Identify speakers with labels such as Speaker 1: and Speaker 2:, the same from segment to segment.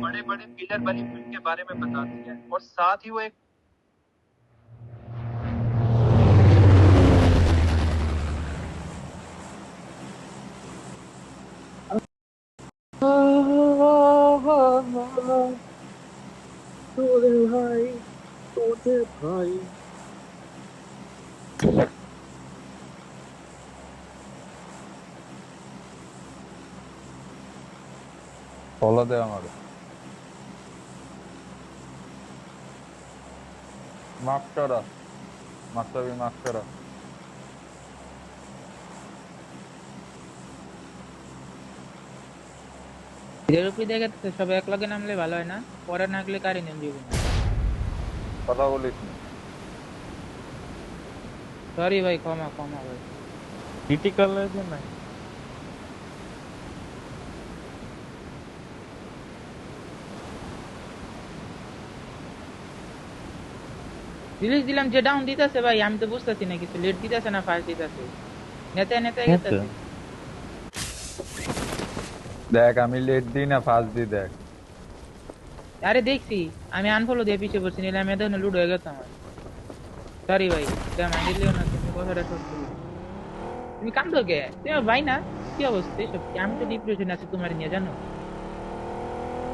Speaker 1: बड़े बड़े पिलर बनी हुई के बारे में बताती है और साथ ही वो एक
Speaker 2: তোরে ভাই তোরে ভাই
Speaker 3: ফলো দে আমারে মাফ করা মাস্টারবি মাফ করা
Speaker 4: ধীরের উপরে দেখে তো সব এক লগে নামলে ভালো হয় না, পরে না গেলে কারি নেম দিব না।
Speaker 3: কথা বলিস না
Speaker 4: সরি ভাই, ক্ষমা ক্ষমা ভাই।
Speaker 2: ক্রিটিক্যাল আছে না
Speaker 4: রিলিজ দিলাম যে ডাউন দিতেছে ভাই, আমি তো বুঝতেছি না কিছু, লেট দিতেছে না ফাস্ট দিতেছে, নেতা নেতা গেতেছে।
Speaker 3: দেখ আমি লেট দিই না ফাস্ট দিই দেখ
Speaker 4: আরে দেখছি, আমি আনফলো দিয়ে পিছিয়ে পড়ছি, নিলে আমি এতক্ষণ লুড হয়ে গেছে আমার। সরি ভাই, এটা মাইন্ড লিও না, তুমি কথাটা সত্যি। তুমি কান্দো কে? তুমি আমার ভাই না? কি অবস্থা এসব? আমি তো ডিপ্রেশন আছি তোমার নিয়ে, জানো?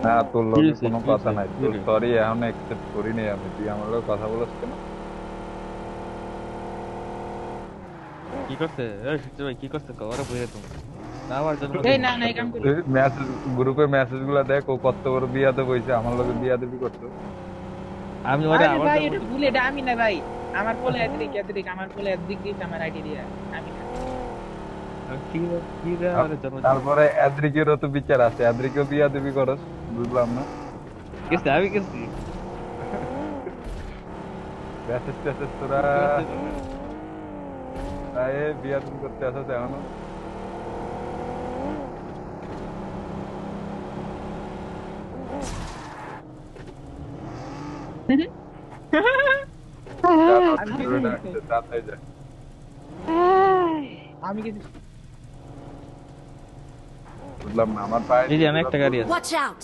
Speaker 3: না তোর লগে কোনো কথা নাই তোর সরি এখন অ্যাকসেপ্ট করিনি আমি তুই আমার লগে কথা বলছ কেন
Speaker 2: কি করতে এই সুচিত ভাই কি করতে কওয়ারে বইরে তুমি না আমার জন্য
Speaker 4: এই না না, এই কাম করি।
Speaker 3: মেসেজ গ্রুপে মেসেজগুলো দেখ ও কত বড় বিয়াতে বইছে আমার লগে বিয়াদবি করতে
Speaker 2: আমি ওরে
Speaker 4: আরে
Speaker 2: আমার
Speaker 4: ভাই,
Speaker 2: জন্য
Speaker 4: এটা ভুল, এটা আমি না ভাই। আমার বলে এদিক আমার বলে এদিক দিয়েছে আমার আইডি দিয়া, আমি না।
Speaker 2: কি কি রে আমার জন্য
Speaker 3: তারপরে এদ্রিকেরও তো বিচার আছে এদ্রিকেও বিয়াদবি করস বুঝলাম না
Speaker 2: কিস আমি কিস
Speaker 3: মেসেজ টেসেজ তোরা আয়ে বিয়াদবি করতে আসো এখনো
Speaker 4: আমি কিছু
Speaker 3: বুঝলাম না আমার পায়ে
Speaker 2: এই যে আমি একটা গাড়ি আছে
Speaker 5: Watch out!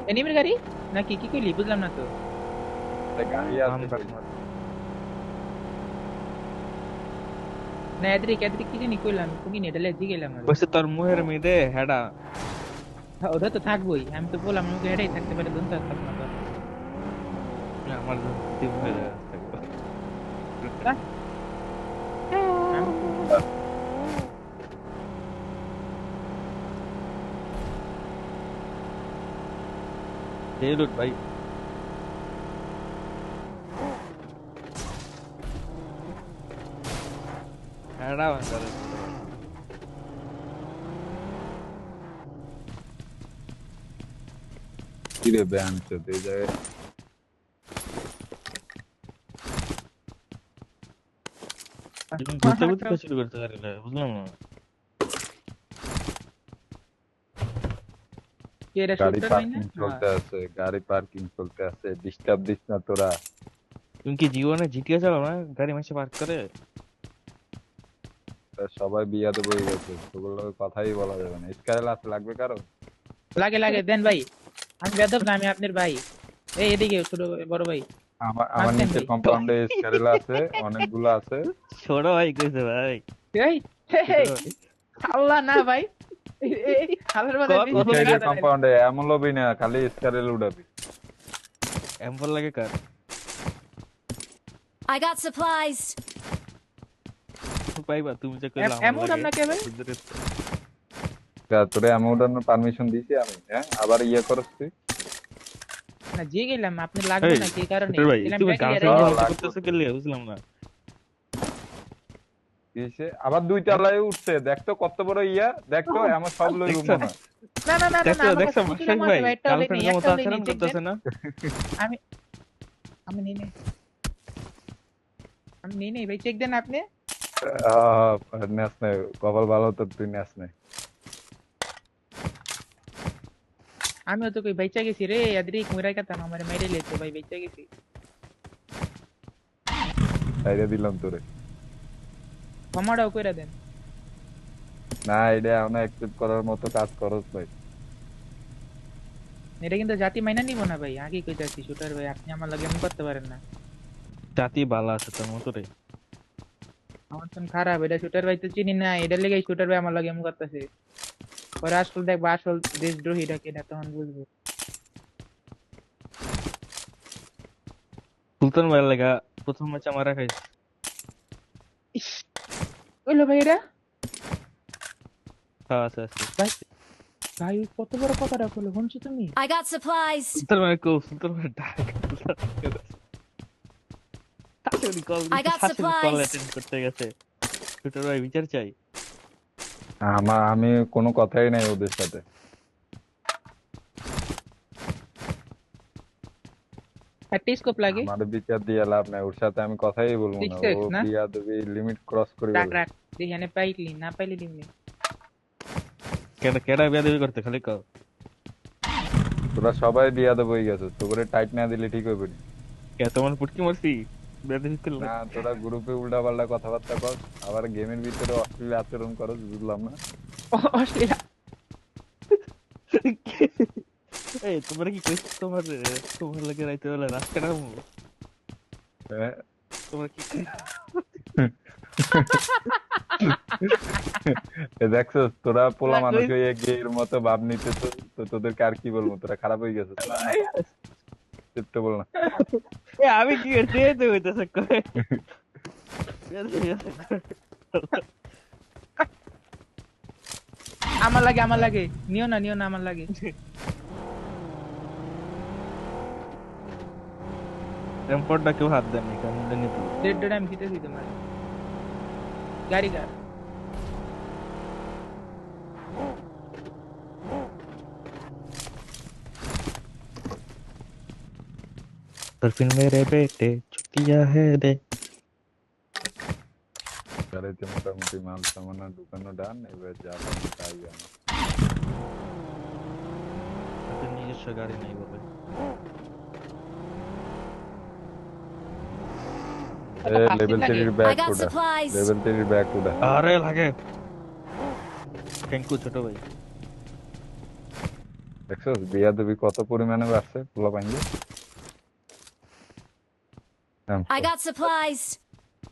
Speaker 4: এনিমির গাড়ি নাকি কি কইলি, বুঝলাম না তো।
Speaker 3: গাড়ি আছে
Speaker 4: না এদিক কি জানি কইলাম, তুমি নেটা লেজি গেলাম।
Speaker 2: বসে তোর মুহের মিদে হেডা
Speaker 4: ওটা তো থাকবোই, আমি তো বললাম আমাকে এটাই থাকতে পারে, দন্ত থাকবে না তো।
Speaker 2: আমার দিন হয়ে যায় লুট ভাই হেডা ভাই
Speaker 3: কিরে ব্যান তো এই জায়গায়
Speaker 2: ঘুরতে ঘুরতে শুরু করতে পারলে বুঝলাম না
Speaker 4: কি এটা
Speaker 3: গাড়ি
Speaker 4: শুটার
Speaker 3: পার্কিং
Speaker 4: না?
Speaker 3: চলতে আছে গাড়ি পার্কিং চলতে আছে ডিস্টার্ব দিস না তোরা
Speaker 2: তুমি কি জীবনে জিটিয়ে যাও না গাড়ি মাসে পার্ক করে
Speaker 3: সবাই বিয়াতে বই গেছে তোগুলো কথাই বলা যাবে না স্কাইল আছে লাগবে কারো
Speaker 4: লাগে দেন ভাই, আমি বেদব না, আমি আপনার ভাই। এই এদিকে ছোট বড় ভাই,
Speaker 3: আমার নিচে কম্পাউন্ডে স্কাইল আছে অনেকগুলো আছে
Speaker 2: ছোট ভাই কইছে ভাই
Speaker 4: এই আল্লাহ না ভাই, এই হালার বাদে
Speaker 3: কম্পাউন্ডে এমন লবি না খালি স্কাইল উড়াবি
Speaker 2: এমপল লাগে কার
Speaker 5: I got supplies.
Speaker 2: পাইবা তুমি যে কইলা
Speaker 4: এমন না কে ভাই?
Speaker 3: তোরে অ্যামাউন্টের পারমিশন দিছি আমি হ্যাঁ আবার ইয়ে করছ তুই
Speaker 4: না জি গেলাম, আপনি লাগবে না কি কারণে
Speaker 2: ভাই
Speaker 4: দিলাম
Speaker 2: তুমি
Speaker 4: ব্যাগে
Speaker 2: গার্লফ্রেন্ড করতেছ কি লিয়ে বুঝলাম না
Speaker 3: কিসে আবার দুই তলায় উঠছে দেখতো কত বড় ইয়া দেখতো আমার সব লই রুম না
Speaker 4: না
Speaker 2: দেখছো মাশাক ভাই গার্লফ্রেন্ড মত আচরণ করতেছ না
Speaker 4: আমি আমি নেই ভাই, চেক দেন আপনি।
Speaker 3: নেস নাই কপাল ভালো তো তুই নেস নাই
Speaker 4: আমিও তো কই বাইচা গেছি রে, আদ্রিক মুরাই কাতা আমার মেরে লেছে ভাই, বাইচা গেছি।
Speaker 3: আইডিয়া দিলাম তোরে
Speaker 4: ক্ষমাটাও কইরা দেন।
Speaker 3: না আইডিয়া এখন অ্যাকসেপ্ট করার মতো কাজ করছ ভাই
Speaker 4: এটা কিন্তু জাতি মাইনা নিব না ভাই, আগে কই যাচ্ছি শুটার ভাই, আপনি আমার লাগে এমন করতে পারেন না।
Speaker 2: জাতি বালা আছে তোর মতো রে।
Speaker 4: আমার তো খারাপ, এটা শুটার ভাই তো চিনি না, এটার লেগে শুটার ভাই আমার লাগে এমন করতেছে। পরে আসল দেখবো আসল দেশদ্রোহীটা কেটা, তখন বুঝবো।
Speaker 2: সুলতান ভাইয়ের লাগা প্রথম ম্যাচ আমার খাইছে।
Speaker 4: ইস, কইলো ভাই এটা?
Speaker 2: হ্যাঁ আছে আছে।
Speaker 4: ভাই ভাই কত বড় কথাটা বললো, শুনছো তুমি?
Speaker 5: I got supplies.
Speaker 2: সুলতান ভাই কো, সুলতান ভাই ডাক। শাশুড়ি কল
Speaker 5: I got
Speaker 2: শাশুড়ি কল
Speaker 5: supplies.
Speaker 2: অ্যাটেন্ড করতে গেছে। ছোট ভাই বিচার চাই।
Speaker 3: আমি কোনো কথাই নাই ওদের সাথে।
Speaker 4: একটা স্কোপ লাগে।
Speaker 3: আমার বিচার দিয়ে লাভ নাই, ওর সাথে আমি কথাই বলবো না।
Speaker 4: 6x
Speaker 3: ও
Speaker 4: না?
Speaker 3: বিয়া দেবে, লিমিট ক্রস করে
Speaker 4: রাখ
Speaker 3: বলে।
Speaker 4: রাখ, এখানে পাইলি না পাইলি দিমনি।
Speaker 2: কেডা কেডা বিয়া দেবি করতে খালি কও।
Speaker 3: তোরা সবাই বিয়া দেবে হয়ে গেছে, তো করে টাইট না দিলে ঠিক হবে না।
Speaker 2: কে তোমার পুটকি মারছি? বিয়া দেবি করলে
Speaker 3: না, তোরা গ্রুপে উল্টা পাল্টা কথাবার্তা কর, আবার গেমের ভিতরে অশ্লীল আচরণ করো, বুঝলাম না।
Speaker 4: অস্ট্রেলিয়া
Speaker 2: এই তোমরা কি কইছ তোমার তোমার লাগে রাইতে বেলা রাত কাটাবো?
Speaker 3: হ্যাঁ।
Speaker 2: তোমরা কি
Speaker 3: দেখছো তোরা পোলা
Speaker 2: না,
Speaker 3: মানুষ
Speaker 2: কই-
Speaker 3: হয়ে গের মতো ভাব নিতে, তো তোদেরকে আর কি বলবো, তোরা খারাপ হয়ে গেছে। চেপ্টে বল না।
Speaker 2: এ আমি কি করতে যেতে হইতেছে কই?
Speaker 4: আমার লাগে নিও না আমার লাগে।
Speaker 2: এম্পোর্টটা কেউ হাত দেননি কারণ জানি তো
Speaker 4: দেড় টাইম দিতেছি তোমার গাড়ি কার।
Speaker 2: पर फिर मेरे बेटे छुट्टियां है रे
Speaker 3: গাড়িতে মোটামুটি মাল সামানা ঢুকানো ডান, এবার যা পাবো তাই আমার।
Speaker 2: তোর নিজস্ব গাড়ি নাই বলে
Speaker 3: লেভেল 3 এর
Speaker 5: I
Speaker 3: bag
Speaker 5: got
Speaker 3: Coda,
Speaker 5: supplies.
Speaker 3: Level 3 এর ব্যাগ কোডা।
Speaker 2: আরে লাগে থ্যাংক ইউ ছোট ভাই।
Speaker 3: দেখছো বিয়া দেবী কত পরিমাণে বাড়ছে পোলা পাইনি।
Speaker 5: I got supplies.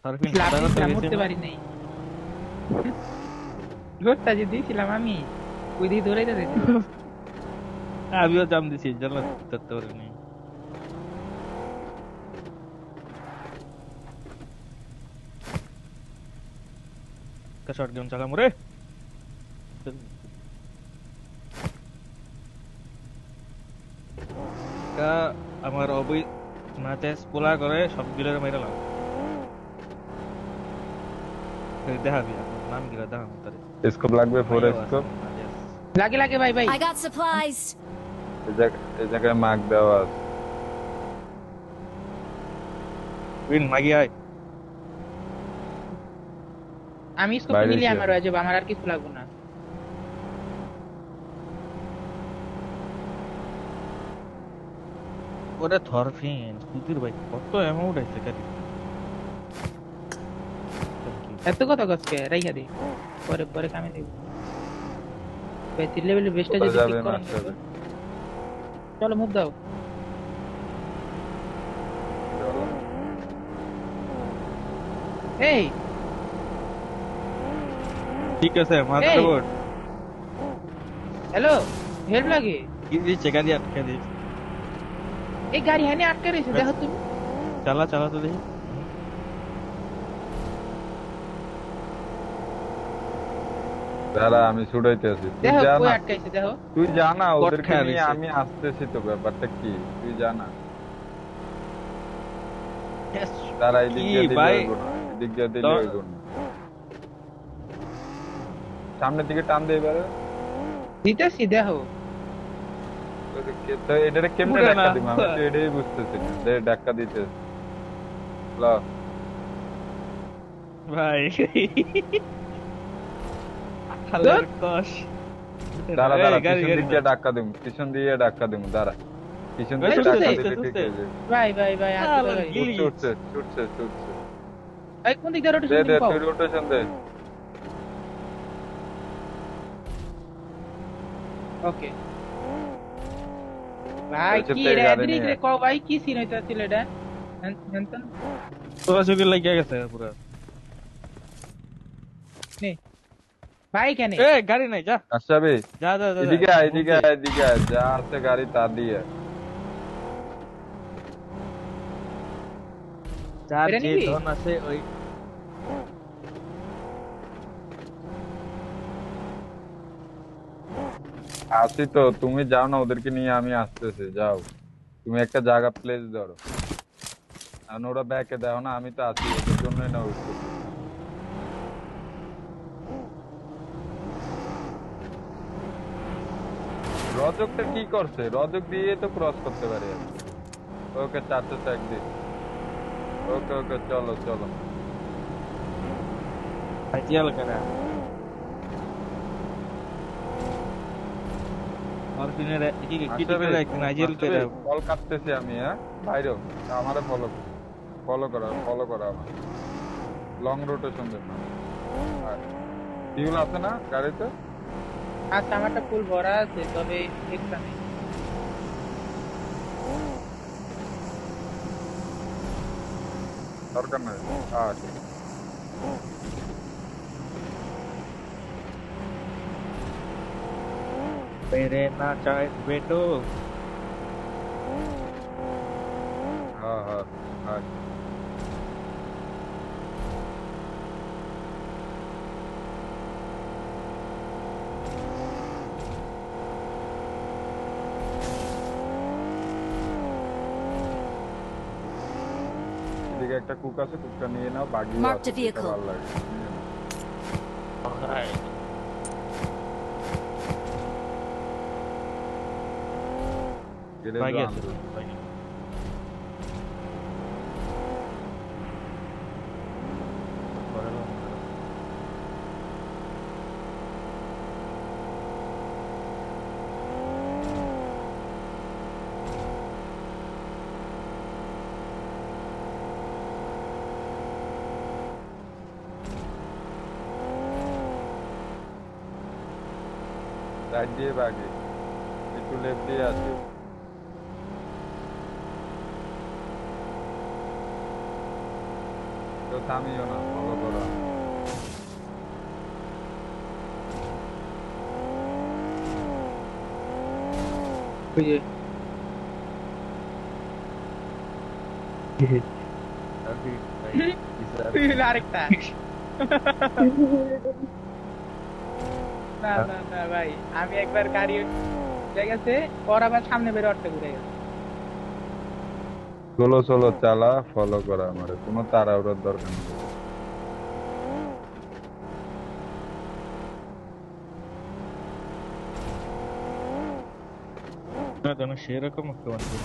Speaker 2: সার্ফিং
Speaker 4: লাভ
Speaker 2: সাদা
Speaker 4: দিছিলাম,
Speaker 2: তো
Speaker 4: উঠতে পারি নাই। লোকটা যে দিয়েছিলাম আমি, ওই দিকে দৌড়াইতে দিয়েছি।
Speaker 2: আমিও জাম দিছি জানো ধরতে পারিনি। কা শর্ট গেম চালাম রে কা আমার অবৈ ম্যাচে স্পোলা করে সব গিলার মাইরা লাও দেখা দিয়া নাম গিলা দেখা তারে
Speaker 3: স্কোপ লাগবে, 4 স্কোপ।
Speaker 4: লাগে লাগে ভাই ভাই।
Speaker 5: I got supplies.
Speaker 3: এই জায়গায় মার্ক দেওয়া আছে।
Speaker 2: উইন মাগি আয়
Speaker 4: আমি স্কোপ
Speaker 3: বাইরে
Speaker 4: নিলে
Speaker 3: গিয়ে।
Speaker 4: আমার হয়ে যাবে, আমার আর কিছু লাগবে না।
Speaker 2: ওরে থরফিন সুধীর ভাই কত অ্যামাউন্ট আছে কারি
Speaker 4: এত কথা কসকে রাইয়া দে, পরে পরে কামে দেব ভাই। 3 লেভেলের বেস্টটা যদি
Speaker 3: যাবে
Speaker 4: ঠিক করেন,
Speaker 3: মাস্টার।
Speaker 4: চলো মুভ দাও। এই
Speaker 2: ঠিক আছে মার
Speaker 4: এই।
Speaker 2: দেবো
Speaker 4: হ্যালো, হেল্প লাগে।
Speaker 2: কি দিচ্ছে গাড়ি আটকে দিস
Speaker 4: এই গাড়ি হানে আটকে রয়েছে, দেখো তুমি।
Speaker 2: চালা চালা তো দেখি
Speaker 3: দাঁড়া আমি ছুটাইতে আছি, তুই
Speaker 4: দেখো
Speaker 3: যা
Speaker 4: কই
Speaker 3: না,
Speaker 4: আটকাইছে, দেখো।
Speaker 3: তুই জানা
Speaker 2: কট
Speaker 3: ওদেরকে
Speaker 2: খেয়া
Speaker 3: নিয়ে
Speaker 2: দিছে।
Speaker 3: আমি আসতেছি, তো ব্যাপারটা কি তুই জানা। তারা এদিক
Speaker 2: কি
Speaker 3: দিয়ে দিলে
Speaker 2: ভাই?
Speaker 3: হইবো না, এদিক দিয়ে দিলে
Speaker 2: তো-
Speaker 3: হইবো না। সামনের দিকে টান দে এবারে।
Speaker 4: দিতেছি দেখো।
Speaker 3: তো এটারে কেমনে
Speaker 2: উড়ে
Speaker 3: ধাক্কা
Speaker 2: না।
Speaker 3: দিম, আমি তো এটাই বুঝতেছি না। দে ধাক্কা দিতে ল।
Speaker 2: ভাই হালার কষ
Speaker 3: দাঁড়া
Speaker 2: এই,
Speaker 3: দাঁড়া,
Speaker 2: গাড়ি,
Speaker 3: পিছন
Speaker 2: গাড়ি
Speaker 3: দিক দিয়ে ধাক্কা দিম, পিছন দিয়ে ধাক্কা দিম, দাঁড়া। পিছন
Speaker 2: এই,
Speaker 3: দিয়ে
Speaker 2: সুস্থ,
Speaker 3: ধাক্কা
Speaker 2: সুস্থ,
Speaker 3: দিলে
Speaker 2: সুস্থ।
Speaker 3: ঠিক হয়ে যাবে।
Speaker 4: ভাই ভাই ভাই আসতে
Speaker 2: আলার
Speaker 4: গাড়ি।
Speaker 2: গিলি।
Speaker 3: ছুটছে ছুটছে ছুটছে।
Speaker 4: এই কোন দিক দিয়ে
Speaker 3: দে
Speaker 4: রোটেশন
Speaker 3: দে
Speaker 4: পাও?
Speaker 3: তুই রোটেশন দে।
Speaker 4: ওকে ভাই
Speaker 3: ওইসব
Speaker 4: কি
Speaker 3: থেকে
Speaker 4: রে
Speaker 3: গাড়ি
Speaker 4: এদিক
Speaker 3: নিয়ে
Speaker 4: রে কও ভাই কি সিন হইতাছিল এটা হেনতেন
Speaker 2: তোরা চোখে লাগিয়ে গেছে পুরো।
Speaker 4: নে ভাই কেন
Speaker 2: এ গাড়ি নাই, যা
Speaker 3: আসাবি
Speaker 2: যা যা যা,
Speaker 3: এদিকে আয়, এদিকে আয়, এদিকে আয়, যা আছে গাড়ি তা দিয়ে
Speaker 2: যার
Speaker 4: এটা
Speaker 2: যে
Speaker 4: নিবি?
Speaker 2: ধন আছে ওই
Speaker 3: আসি তো, তুমি যাও না, ওদেরকে নিয়ে আমি আসতেছি, যাও তুমি একটা জায়গা প্লেস ধরো, আর ওরা ব্যাকে দাও না, আমি তো আছি, ওদের জন্যই না ওয়েট করছি। রজকটা কি করছে? রজক দিয়ে তো ক্রস করতে পারি আমি। ওকে 400 ট্যাগ দিই। ওকে ওকে, চলো চলো।
Speaker 2: ভাইজিয়াল করে আর দিনের কি কি করে একদিন আইজিএল করে
Speaker 3: কল কাটতেছি আমি, হ্যাঁ বাইরেও আমারে ফলো করা আমার লং রোটেশন দেন না। আর ফিউল আছে না গাড়িতে?
Speaker 4: আচ্ছা আমারটা ফুল ভরা আছে তবে এক্সট্রা নেই
Speaker 3: দরকার নাই। আচ্ছা
Speaker 2: मेरे ना चाहे बेटो
Speaker 3: হ্যাঁ হ্যাঁ আচ্ছা। এদিকে একটা কুক আছে, কুকটা নিয়ে নাও, বাগিও
Speaker 5: Marked
Speaker 3: আছে,
Speaker 5: a
Speaker 3: যেটা
Speaker 5: vehicle.
Speaker 3: ভালো লাগে নিয়ে নাও। গ্যারেজও
Speaker 2: भाई আছে
Speaker 3: আনলো। রাইট দিয়ে বাগে, একটু লেফট দিয়ে আছে। তো থামিও না, ফলো করো।
Speaker 4: ওই যে আরেকটা না না না ভাই আমি একবার গাড়ি উঠে গেছে ওর আবার সামনে বেরো অট্টা ঘুরে গেছে
Speaker 3: চলো চলো চালা, ফলো করা আমারে, কোনো তাড়াহুড়োর দরকার নেই।
Speaker 2: না তো না সেরকম একটা বানাতে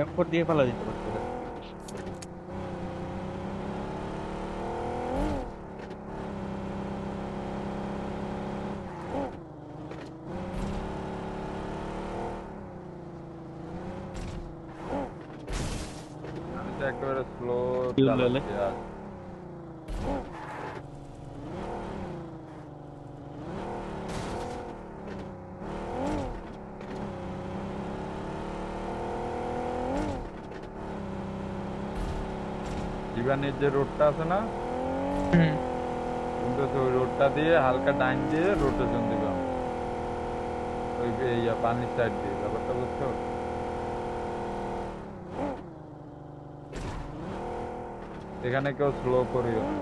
Speaker 2: এরপর দিয়ে পালা দিতে পারতো
Speaker 3: আমি তো একেবারে স্লো
Speaker 2: Fuel
Speaker 3: চালাচ্ছি আর জীবানের যে রোডটা আছে না, কিন্তু ওই রোডটা দিয়ে হালকা ডাইন দিয়ে রোটেশন দিবা, ওই পানির সাইড দিয়ে, ব্যাপারটা বুঝছো? এখানে কেউ স্লো করিও না।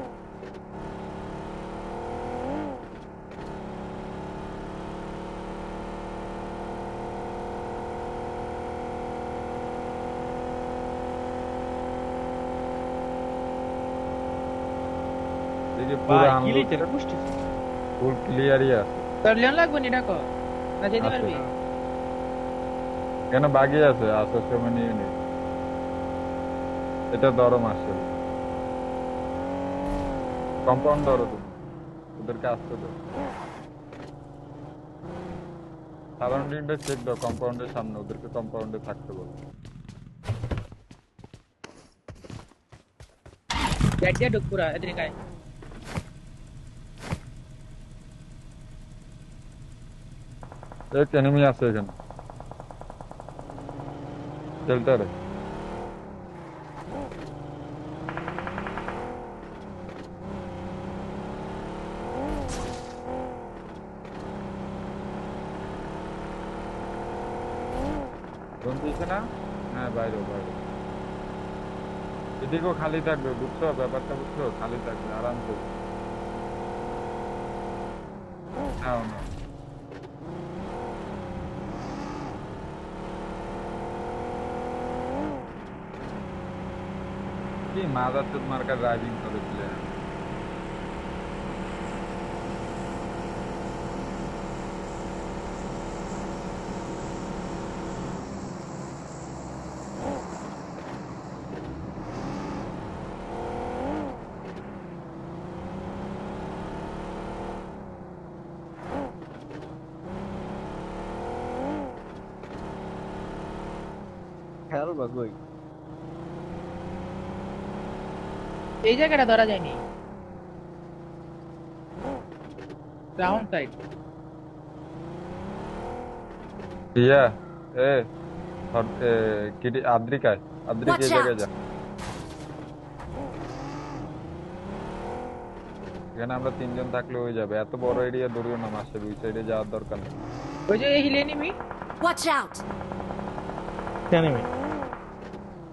Speaker 3: দেখি পুরো
Speaker 2: ভাই
Speaker 3: আনলোড
Speaker 2: কিলিটের পুষ্টি
Speaker 3: ফুল ক্লিয়ারই আছে।
Speaker 4: তোর লিয়ন লাগবে নি ডাকো না যেতে
Speaker 3: আছে।
Speaker 4: পারবি
Speaker 3: কেন বাকি আছে, আসার সময় নিয়ে নি, এটা দরম আসলে কম্পাউন্ড ধরো তুমি, ওদেরকে আসতে দাও, সারাউন্ডিংটা চেক দাও কম্পাউন্ডের সামনে, ওদেরকে কম্পাউন্ডে থাকতে বলো।
Speaker 4: ব্যাট দিয়ে ঢুক পুরা এদিকে গায়
Speaker 3: এক এনিমি আছে এখানে, चलता रहे বন্ধুছে না হ্যাঁ বাইরে বাইরে এদিকেও খালি থাকবে বুঝছো ব্যাপারটা বুঝছো খালি থাকবে আরাম করে নাও না কি মাদারচোদ মার্কা ড্রাইভিং করেছিলে
Speaker 2: খেয়াল বাগুই
Speaker 4: এই জায়গাটা ধরা যায়নি ডাউন সাইড
Speaker 3: ইয়া এ কিডি আদ্রিকা আদ্রিকা
Speaker 5: Watch
Speaker 3: জায়গায়
Speaker 5: out!
Speaker 3: যা এখানে আমরা তিনজন থাকলে হয়ে যাবে এত বড় এরিয়া দৌড়িও না মাসের ওই সাইডে যাওয়ার দরকার নেই
Speaker 4: ওই যে হিল এনিমি
Speaker 5: Watch out!
Speaker 2: এনিমি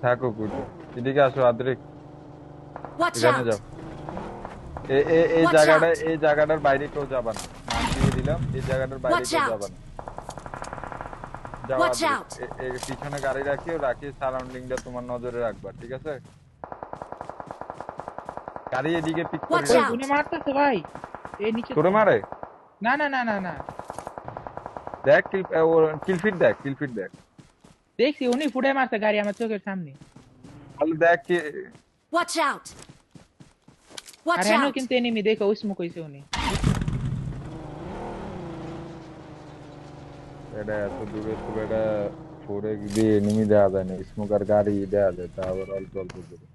Speaker 3: থাকো কুটু এদিকে আসো আদ্রিক
Speaker 5: Watch
Speaker 3: এখানে
Speaker 5: out!
Speaker 3: যাও এই
Speaker 5: Watch
Speaker 3: জায়গাটা
Speaker 5: out!
Speaker 3: এই জায়গাটার বাইরে কেউ যাবে না নাম দিয়ে দিলাম এই জায়গাটার বাইরে
Speaker 5: Watch
Speaker 3: কেউ
Speaker 5: out!
Speaker 3: যাবে না যাও
Speaker 5: Watch
Speaker 3: আদ্রিক।
Speaker 5: out!
Speaker 3: পিছনে গাড়ি রাখি সারাউন্ডিংটা তোমার নজরে রাখবা ঠিক আছে গাড়ি এদিকে পিক করে
Speaker 5: Watch
Speaker 4: ওই
Speaker 5: out!
Speaker 4: গুনে মারতেছে ভাই এই নিচে
Speaker 3: তোরে মারে
Speaker 4: না না না না না
Speaker 3: দেখ কিলফিট দেখ
Speaker 4: দেখছি উনি ফুটে মারছে গাড়ি আমার চোখের সামনে
Speaker 3: তাহলে দেখ কি
Speaker 5: Watch out!
Speaker 4: আর
Speaker 5: Watch
Speaker 4: হেন
Speaker 5: out!
Speaker 4: কিন্তু এনিমি দেখো উসমুক হইছে উনি
Speaker 3: এটা এত দূরে তো এটা ফোরে দিয়ে এনিমি দেওয়া যায় না স্মোকার গাড়ি দেওয়া যায় তা আবার অল্প অল্প করে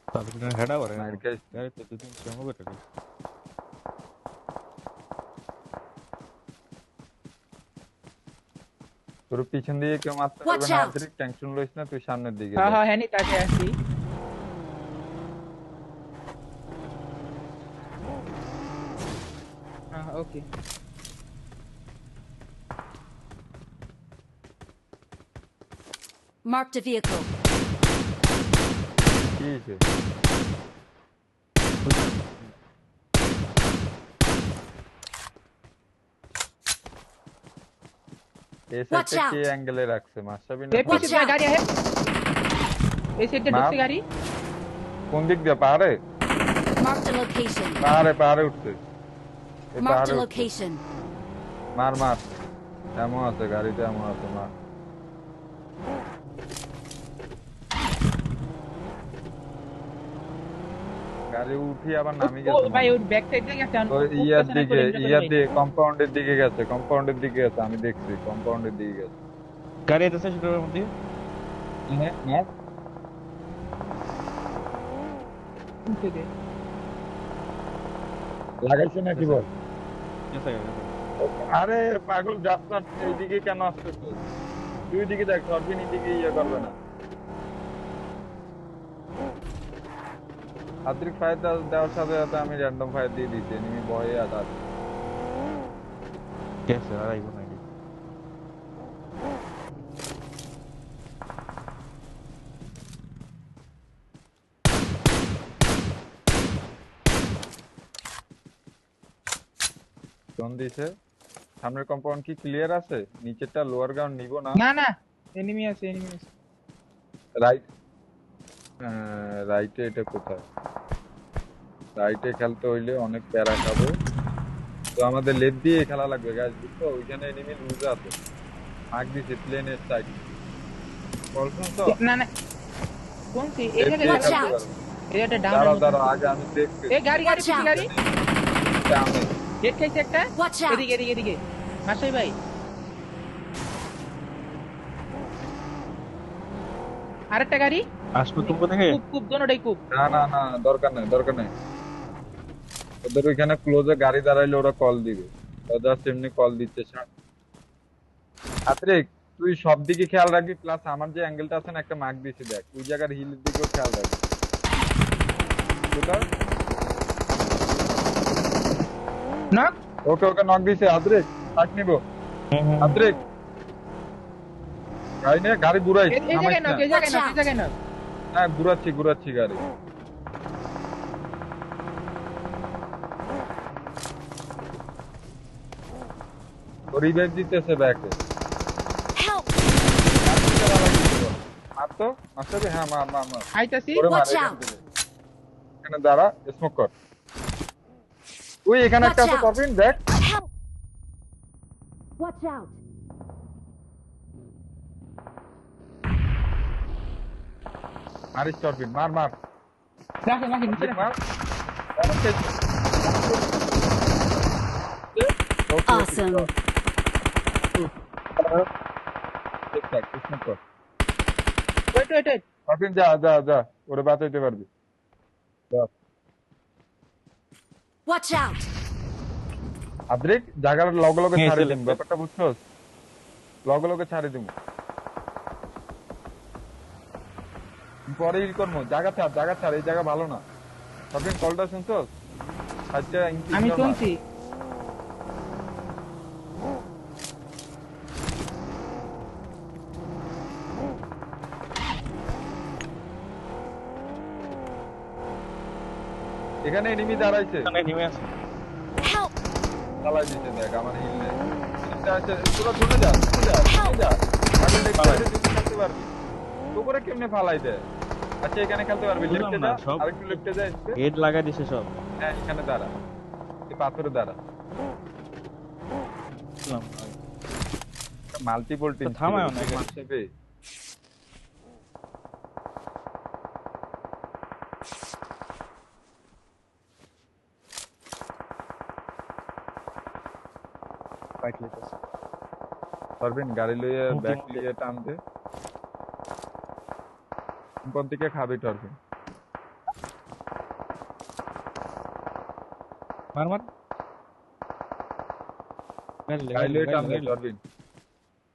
Speaker 2: তাহলে হেডা করে না
Speaker 3: মার খাইস।
Speaker 2: গাড়ি তো দুদিন সময় করে
Speaker 3: তোর পিছন দিয়ে কেউ মারতে পারবে
Speaker 5: Watch
Speaker 3: না
Speaker 5: out!
Speaker 3: আদ্রিক টেনশন লইস না তুই সামনের দিকে
Speaker 4: হ্যাঁ
Speaker 3: যা।
Speaker 4: হ্যাঁ হ্যাঁ তাকে আসি হ্যাঁ ওকে
Speaker 5: Marked a vehicle.
Speaker 3: কি হয়েছে এই
Speaker 5: Watch
Speaker 3: সাইডটা
Speaker 5: out!
Speaker 3: কি অ্যাঙ্গেলে রাখছে মাসাবি না
Speaker 4: এই
Speaker 5: Watch
Speaker 4: পিছে
Speaker 5: out!
Speaker 4: গাড়ি আছে এই সাইডে
Speaker 3: মার।
Speaker 4: ঢুকছে গাড়ি
Speaker 3: কোন দিক দিয়ে পাহাড়ে
Speaker 5: Marked a location.
Speaker 3: পাহাড়ে উঠছে এই
Speaker 5: Marked
Speaker 3: পাহাড়ে
Speaker 5: a
Speaker 3: উঠছে।
Speaker 5: location.
Speaker 3: মার এমন আছে গাড়িতে এমন আছে মার গাড়ি উঠি আবার নামি
Speaker 4: ও
Speaker 3: গেছে
Speaker 4: ভাই ওর ব্যাক সাইড থেকে গেছে
Speaker 3: ওই কম্পাউন্ডের দিকে গেছে আমি দেখছি কম্পাউন্ডের দিকে গেছে
Speaker 2: গাড়ি আছে সেটার মধ্যে
Speaker 3: লাগাইছে নাকি বল
Speaker 2: গেছে
Speaker 3: আরে পাগল যাস না এইদিকে কেন আসতেছ তুই দিকে দেখ সরবিন দিকে ইয়ে করবে না আদ্রিক ফায়ার দেওয়ার সাথে সাথে আমি র্যান্ডম ফায়ার দিয়ে দিচ্ছি এনিমি ভয়ে আছে
Speaker 2: গেছে আর আইবো নাকি
Speaker 3: কোন দিছে সামনের কম্পাউন্ড কি ক্লিয়ার আছে নিচেরটা লোয়ার গ্রাউন্ড নিব না
Speaker 4: না না এনিমি আছে
Speaker 3: রাইট রাইটে এটা কোথায় রাইটে খেলতে হইলে অনেক প্যারা খাবো তো আমাদের লেফট দিয়ে খেলা লাগবে গাইস বুঝছো ওইখানে এনিমি লুজ আছে আগ দিছে প্লেনের সাইড বলছেন তো
Speaker 4: না না কোনটি এই
Speaker 3: left দিয়ে
Speaker 5: Watch
Speaker 3: খেলতে
Speaker 5: out!
Speaker 3: পারবো।
Speaker 4: এটা
Speaker 3: দাঁড়াও
Speaker 4: ডাউন
Speaker 3: আগে আমি দেখছি
Speaker 4: এই গাড়ি গাড়ি
Speaker 5: Watch out!
Speaker 4: গাড়ি
Speaker 3: আমি
Speaker 4: গেট খাইছে একটা
Speaker 5: Watch out!
Speaker 4: এদিকে এদিকে এদিকে মাসাই ভাই আরেকটা গাড়ি
Speaker 2: আসবো তুমি থেকে
Speaker 4: খুব দোনোটাই খুব
Speaker 3: না দরকার নাই ওদের ওইখানে ক্লোজে গাড়ি দাঁড়াইলে ওরা কল দিবে, ওরা এমনি কল দিচ্ছে। আত্রিক, তুই সব দিকে খেয়াল রাখবি, প্লাস আমার যে অ্যাঙ্গেলটা আছে না, একটা মার্ক দিছি দেখ, ওই জায়গার হিলের দিকেও খেয়াল রাখবি।
Speaker 4: নক
Speaker 3: ওকে ওকে নক দিছে। আদ্রিক পাক নিব। আদ্রিক গাড়ি নিয়ে গাড়ি ঘুরাই,
Speaker 4: এই জায়গায় নক, এই জায়গায় নক, এই জায়গায় নক।
Speaker 3: হ্যাঁ ঘুরাচ্ছি গাড়ি। রিভাইভ দিতেছে ব্যাকে।
Speaker 5: Help!
Speaker 3: মার তো, মারতে হবে। হ্যাঁ মার মার মার।
Speaker 4: আইতাছি।
Speaker 3: ওরে মার,
Speaker 5: Watch
Speaker 3: এখান
Speaker 5: out!
Speaker 3: থেকে। এখানে দাঁড়া, স্মোক কর। ওই এখানে একটা
Speaker 5: Watch
Speaker 3: আছে,
Speaker 5: out!
Speaker 3: করবিন দেখ।
Speaker 5: Help! Watch out!
Speaker 3: মারিস করবিন, মার মার
Speaker 4: রাখেন রাখেন নিচে
Speaker 3: মার।
Speaker 4: রাখেন।
Speaker 5: Awesome!
Speaker 3: ঠিকঠাক, স্মোক কর।
Speaker 4: Wait wait wait.
Speaker 3: করবিন যা যা যা, ওরে বাঁচাইতে পারবি। যা।
Speaker 5: Watch out!
Speaker 3: আদ্রিক জায়গার লগে লগে
Speaker 2: হ্যাঁ,
Speaker 3: ছাড়ি
Speaker 2: চলে
Speaker 3: দিম,
Speaker 2: যাবে।
Speaker 3: ব্যাপারটা বুঝছস? লগে লগে ছাড়ি দিম। পরে ই করবো, জায়গা ছাড়, এই জায়গা ভালো না। করবিন কলটা শুনছস? আচ্ছা
Speaker 4: আমি শুনছি।
Speaker 3: এখানে এনিমি দাঁড়াইছে,
Speaker 2: সামনে নেমে আসে।
Speaker 5: Help!
Speaker 3: চালাই দিতে দেখ, আমার হিল নেই। এনিমিটা আছে, তোরা চলে যা, চলে যা। আগে লেগ সাইডে যদি খেলতে পারবি, তো করে কেমনে ফালাই দেয়। আচ্ছা এখানে খেলতে পারবি,
Speaker 2: বুঝলাম
Speaker 3: লেফটে
Speaker 2: না,
Speaker 3: যা,
Speaker 2: সব-
Speaker 3: আরেকটু লেফটে যা।
Speaker 2: হেড লাগাই দিছে সব।
Speaker 3: হ্যাঁ এখানে দাঁড়া, এই পাথরে দাঁড়া।
Speaker 2: বুঝলাম।
Speaker 3: মাল্টিপল টিম
Speaker 2: তো থামায় না, ফাইট লিতেছে।
Speaker 3: পারবেন গাড়ি লইয়ে
Speaker 2: মুখে
Speaker 3: ব্যাক
Speaker 2: মুখে।
Speaker 3: লিয়ে টানতে। কোন দিকে খাবি টরফি?
Speaker 2: মার মার।
Speaker 3: গাড়ি লইয়ে টান দে টরফি,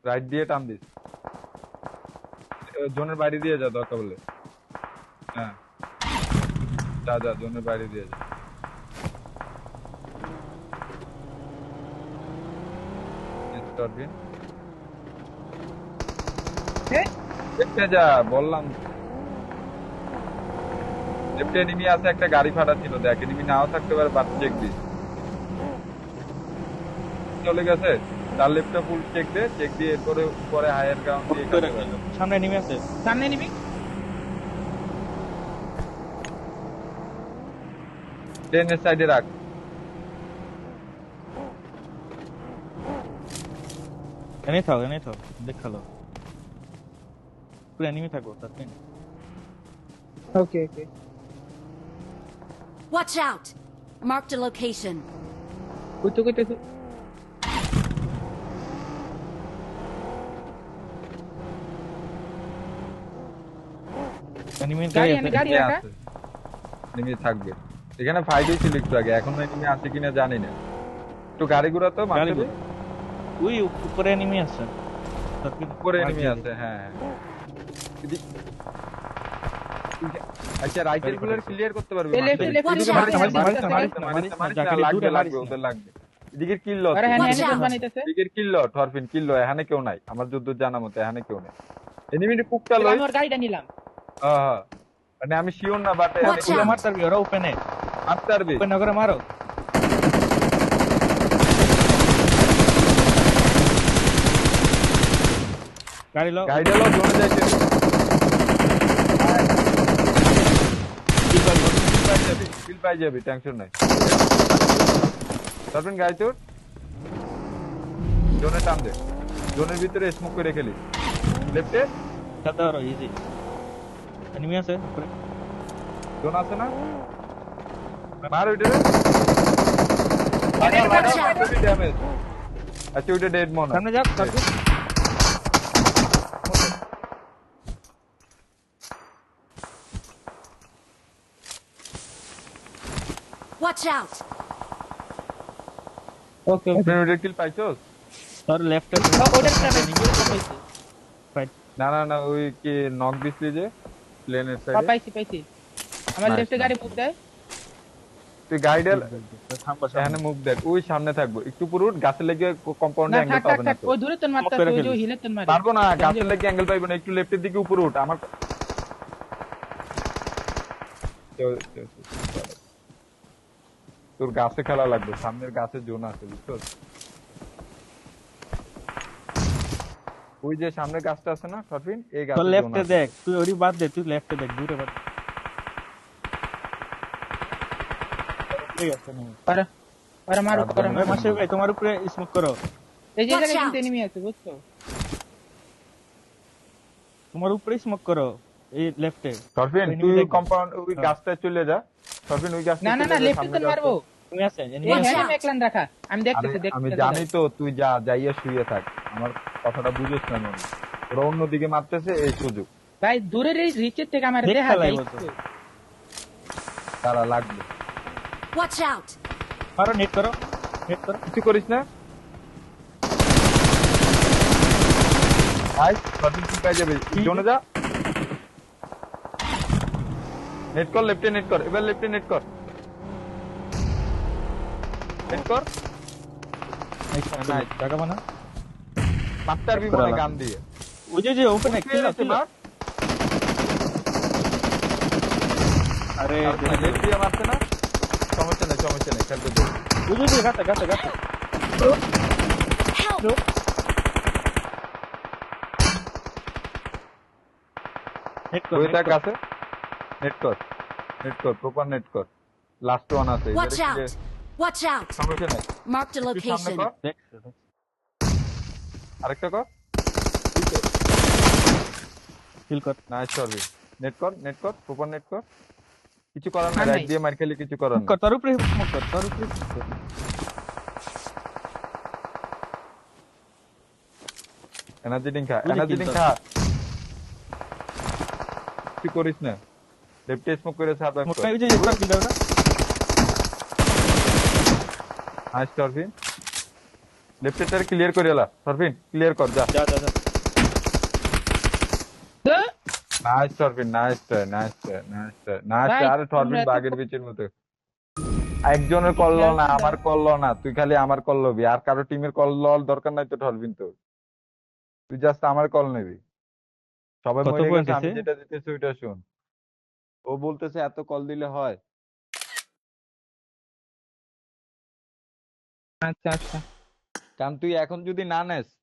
Speaker 3: রাইট দিয়ে টান দিস। জোনের বাইরে দিয়ে যা দরকার বলে। হ্যাঁ যা যা, জোনের বাইরে দিয়ে যা। টরফি দেখতে যা, বললাম। লেফটে এনিমি আছে, একটা গাড়ি ফাটা ছিল দেখ, এনিমি নাও থাকতে পারে, বাদ চেক দিস। চলে গেছে, তার লেফটে ফুল চেক দে, চেক দিয়ে এরপরে উপরে হায়ার গ্রাউন্ড দিয়ে খেলতে পারবে।
Speaker 2: সামনে নেমে আসে।
Speaker 4: সামনে নিবি।
Speaker 3: ট্রেনের সাইডে রাখ।
Speaker 2: এনেই থাক দেখালো। পুরো এনিমি থাকো তাতে।
Speaker 4: ওকে ওকে।
Speaker 5: Watch out! Marked a location.
Speaker 4: কইতে কইতে
Speaker 2: এনিমি
Speaker 4: গাড়ি
Speaker 2: গাড়ি
Speaker 4: আনে,
Speaker 2: আছে।
Speaker 4: গাড়ি
Speaker 3: এনিমি
Speaker 4: রাখা।
Speaker 3: আছে, এনিমি থাকবে। এখানে ফাইটই ছিল একটু আগে, এখন এনিমি আছে কিনা জানি না। একটু গাড়ি ঘোরা তো
Speaker 2: গাড়ি
Speaker 3: মারতে।
Speaker 2: ঘোরা। ওই উপরে এনিমি আছে।
Speaker 3: উপরে এনিমি আছে, হ্যাঁ হ্যাঁ। আচ্ছা রাইটের গুলো ক্লিয়ার করতে পারবি?
Speaker 4: পেলে, পেলে,
Speaker 5: Watch
Speaker 4: পেলে,
Speaker 5: out!
Speaker 3: মারিস না, লাগবে ওদের লাগবে। এদিকের কিল লস,
Speaker 4: আরে হ্যাঁ
Speaker 5: Watch
Speaker 4: হ্যাঁ
Speaker 5: out!
Speaker 4: বানাইতেছে।
Speaker 3: এদিকের কিল ল, টরফিন কিল ল, এখানে কেউ নাই আমার যদ্দূর জানা মতে, এখানে কেউ নাই। এনিমির কুকটা লই।
Speaker 4: আমি ওর গাড়িটা নিলাম।
Speaker 3: হ্যাঁ মানে আমি শিওর না, বাট
Speaker 5: Watch
Speaker 2: ওরা
Speaker 5: out!
Speaker 2: মারতে পারবি, ওরা ওপেনে।
Speaker 3: মারতে পারবি।
Speaker 2: ওপেন করে মারো। গাড়ি লো।
Speaker 3: গাইডে ল, জোনে যাইতে। কিল পাই যাবি, টেনশন নাই। টরফিন গাড়ি তোর জোনে টান দে, জোনের ভিতরে স্মোক করে খেলি। লেফটে
Speaker 2: খেলতে পারো ইজি। এনিমি আছে উপরে।
Speaker 3: জোন আছে না, মার ওইটা রে।
Speaker 5: Watch out!
Speaker 3: ড্যামেজ। আচ্ছা ওইটা ডেড মনে হয়।
Speaker 2: সামনে যাক সামনে।
Speaker 5: Watch out!
Speaker 4: ওকে ওকে
Speaker 3: টর্ফিন ওইটা কিল পাইছস?
Speaker 2: তোর লেফটে
Speaker 4: ওটার পাইছি
Speaker 2: ফাইট
Speaker 3: না না না, ওই কি নক দিছিলি যে প্লেনের সাইডে?
Speaker 4: পাইছি পাইছি আমার
Speaker 3: Nice,
Speaker 4: লেফটে গাড়ি
Speaker 3: nice.
Speaker 4: মুভ দেয়
Speaker 3: তুই গাইডেল
Speaker 2: থামবা
Speaker 3: এখানে মুভ দেখ, ওই সামনে থাকবো একটু পুরো গাছের লেগে কম্পাউন্ডে
Speaker 4: না
Speaker 3: অ্যাঙ্গেল
Speaker 4: থাক থাক
Speaker 3: পাবে না
Speaker 4: থাক
Speaker 3: তো।
Speaker 4: ওই দূরে তোর মারতা
Speaker 2: করে
Speaker 4: ওই যে
Speaker 2: ফেলিস।
Speaker 4: হিলে তোর মারি
Speaker 3: পারবো না, গাছের লেগে অ্যাঙ্গেল পাইবো না, একটু লেফটের দিকে উপরে উঠ আমার। তোর গাছে খেলা লাগবে, সামনের গাছে জোন আছে বুঝছো? ওই যে সামনের গাছটা আছে না টর্ফিন, এই
Speaker 2: তোর
Speaker 3: গাছে জোন
Speaker 2: লেফটে
Speaker 3: আছে।
Speaker 2: দেখ, তুই ওরি বাদ দে, তুই লেফটে দেখ, দূরে বাদ ঠিক আছে না?
Speaker 4: আরে আরে মারো আরে
Speaker 2: ওই
Speaker 4: মারো
Speaker 2: মাসে ভাই তোমার উপরে স্মোক করো,
Speaker 4: এই যে
Speaker 5: Watch
Speaker 4: জায়গায়
Speaker 5: out!
Speaker 4: কিন্তু এনিমি আছে বুঝছো
Speaker 2: তোমার উপরে স্মোক করো এই লেফটে।
Speaker 3: টর্ফিন
Speaker 2: ওই
Speaker 3: তুই
Speaker 2: enemy দেখবে।
Speaker 3: কম্পাউন্ড ওই গাছটায় চলে যা, টর্ফিন ওই গাছটায়
Speaker 4: না না
Speaker 3: চলে
Speaker 4: না
Speaker 3: যা,
Speaker 4: লেফটে
Speaker 3: সামনে
Speaker 4: তোর মারবো
Speaker 2: তুমি আছে
Speaker 4: এই
Speaker 5: Watch
Speaker 4: হ্যান্ডে
Speaker 5: out!
Speaker 4: মেকলান রাখা আমি
Speaker 3: আরে
Speaker 4: দেখতেছি
Speaker 3: আমি
Speaker 4: দেখতেছি
Speaker 3: জানি তো, তুই যা যাইয়া শুয়ে থাক, আমার কথাটা বুঝিস না মনে। ওরা অন্যদিকে মারতেছে, এই সুযোগ
Speaker 4: ভাই দূরের এই রিচের থেকে আমার
Speaker 2: দেখ
Speaker 4: দেখা
Speaker 2: খেলাই
Speaker 4: যায়
Speaker 2: মতো।
Speaker 3: তারা লাগবে।
Speaker 5: Watch out!
Speaker 2: মারো, নেট করো, নেট করো।
Speaker 3: কিছু করিস না ভাই, টর্ফিন তুই পেয়ে যাবে, জোনে যা। নেট কর, লেফটে নেট কর, এবার লেফটে নেট কর, নেট কর।
Speaker 2: নাইস, টাকা বানা।
Speaker 3: মাস্টার বি মনে গান দিয়ে
Speaker 2: ওই যে ওপেন এক কিল আছে না। আরে
Speaker 3: লেফট দিয়ে মারছে না, সমস্যা নেই সমস্যা নেই, খেলতে দে।
Speaker 2: ওই যে গাছে গাছে গাছে
Speaker 5: Help!
Speaker 2: নেট কর,
Speaker 3: ওই
Speaker 2: নেট
Speaker 3: দেখ
Speaker 2: কর।
Speaker 3: আছে, নেট কর, নেট কর, প্রপার নেট কর। লাস্ট ওয়ান আছে,
Speaker 5: Watch out! Watch out!
Speaker 3: সমস্যা নেই।
Speaker 5: Marked a
Speaker 3: একটু সামনে
Speaker 5: location.
Speaker 3: কর,
Speaker 2: দেখ
Speaker 3: আরেকটা কর।
Speaker 2: কিল কর।
Speaker 3: Nice service. নেট কর, নেট কর, প্রপার নেট কর। কিছু করার না,
Speaker 4: না,
Speaker 3: রাইট
Speaker 4: নাই।
Speaker 3: দিয়ে মার খেলে কিছু করার
Speaker 2: স্মোক
Speaker 3: না।
Speaker 2: কর, তার উপরে স্মোক কর, তার উপরে স্মোক কর।
Speaker 3: এনার্জি ড্রিঙ্ক খা,
Speaker 2: ওই যে
Speaker 3: এনার্জি
Speaker 2: kill
Speaker 3: ড্রিঙ্ক
Speaker 2: কর।
Speaker 3: খা। তুই করিস না, লেফটে স্মোক করে সার্ভাইভ
Speaker 2: স্মোক
Speaker 3: কর।
Speaker 2: নাই, ওই যে একটা কিল দাও না।
Speaker 3: নাইস টরফিন, লেফটে টার ক্লিয়ার করে এলা, টরফিন ক্লিয়ার কর যা।
Speaker 2: যা যা যা।
Speaker 3: Nice Thorfinn, nice try, nice try, nice try, nice
Speaker 4: ভাই,
Speaker 3: ট্রাই। আরে টরফিন
Speaker 4: তোমরা এত
Speaker 3: বাগের বিচের মতো। একজনের কল লও না, আমার কল লও না, তুই খালি আমার কল লবি, আর কারো টিমের কল লওয়ার দরকার নাই তো টরফিন তো। তুই জাস্ট আমার কল নিবি। সবাই
Speaker 2: কত
Speaker 3: মরে
Speaker 2: পয়েন্ট
Speaker 3: গেছে, আমি
Speaker 2: হইছে?
Speaker 3: যেটা দিতেছি ওইটা শুন। ও বলতেছে এত কল দিলে হয়।
Speaker 4: আচ্ছা আচ্ছা
Speaker 3: কারণ তুই এখন যদি না নেস,